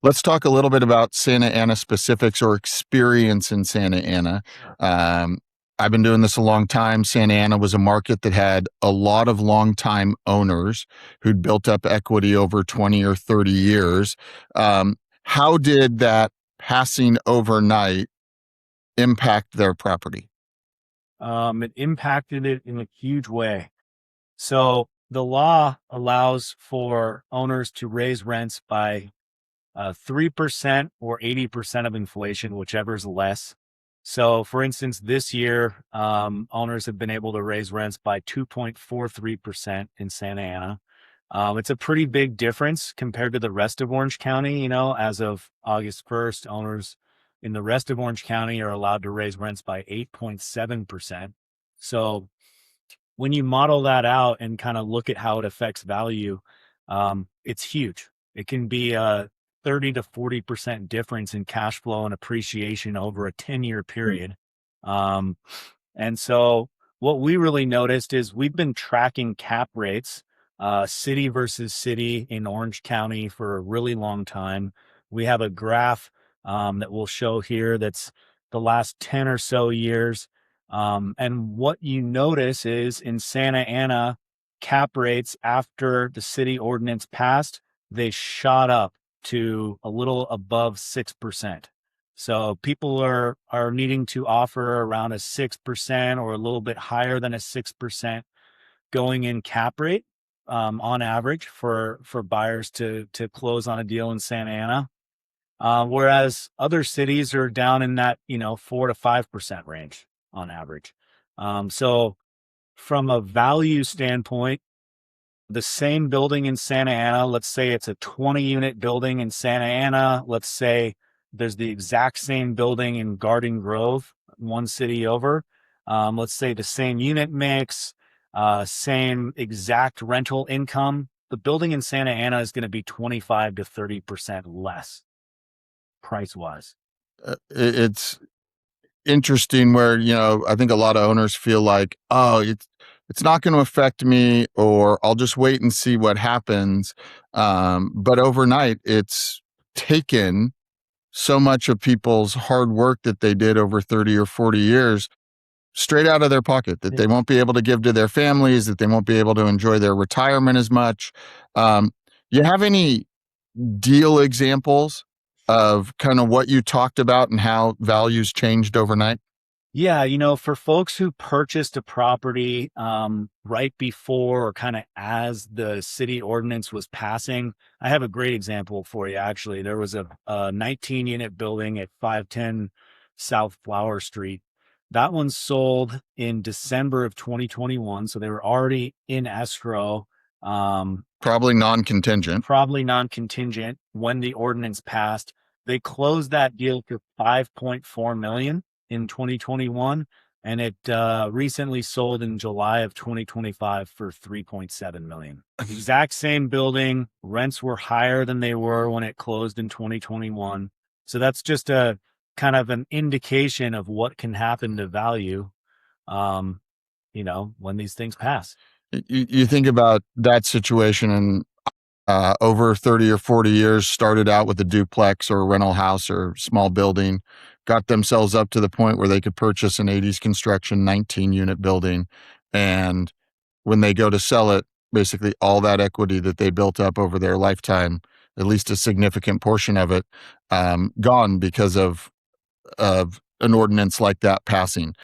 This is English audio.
Let's talk a little bit about Santa Ana specifics or experience in Santa Ana. Sure. I've been doing this a long time. Santa Ana was a market that had a lot of longtime owners who'd built up equity over 20 or 30 years. How did that passing overnight impact their property? It impacted it in a huge way. So the law allows for owners to raise rents by 3% or 80% of inflation, whichever is less. So, for instance, this year, owners have been able to raise rents by 2.43% in Santa Ana. It's a pretty big difference compared to the rest of Orange County. As of August 1st, owners in the rest of Orange County are allowed to raise rents by 8.7%. So, when you model that out and kind of look at how it affects value, it's huge. It can be a 30 to 40% difference in cash flow and appreciation over a 10-year period. Um, and so what we really noticed is we've been tracking cap rates, city versus city in Orange County for a really long time. We have a graph that we'll show here that's the last 10 or so years. And what you notice is in Santa Ana, cap rates after the city ordinance passed, they shot up to a little above 6%. So people are needing to offer around a 6% or a little bit higher than a 6% going in cap rate on average for buyers to close on a deal in Santa Ana. Whereas other cities are down in that 4 to 5% range on average. So from a value standpoint, the same building in Santa Ana, let's say it's a 20-unit building in Santa Ana. Let's say there's the exact same building in Garden Grove, one city over. Let's say the same unit mix, same exact rental income. The building in Santa Ana is going to be 25 to 30% less price wise. It's interesting where, I think a lot of owners feel like, oh, it's not going to affect me, or I'll just wait and see what happens. But overnight, it's taken so much of people's hard work that they did over 30 or 40 years straight out of their pocket, that they won't be able to give to their families, that they won't be able to enjoy their retirement as much. Um, you have any deal examples of kind of what you talked about and how values changed overnight? Yeah, for folks who purchased a property right before or kind of as the city ordinance was passing, I have a great example for you, actually. There was a 19-unit building at 510 South Flower Street. That one sold in December of 2021, so they were already in escrow. Probably non-contingent. Probably non-contingent when the ordinance passed. They closed that deal for 5.4 million in 2021, and it recently sold in July of 2025 for 3.7 million. Exact same building, rents were higher than they were when it closed in 2021. So that's just a kind of an indication of what can happen to value, when these things pass. You think about that situation, and over 30 or 40 years, started out with a duplex or a rental house or small building, got themselves up to the point where they could purchase an 80s construction 19-unit building. And when they go to sell it, basically all that equity that they built up over their lifetime, at least a significant portion of it, gone because of an ordinance like that passing.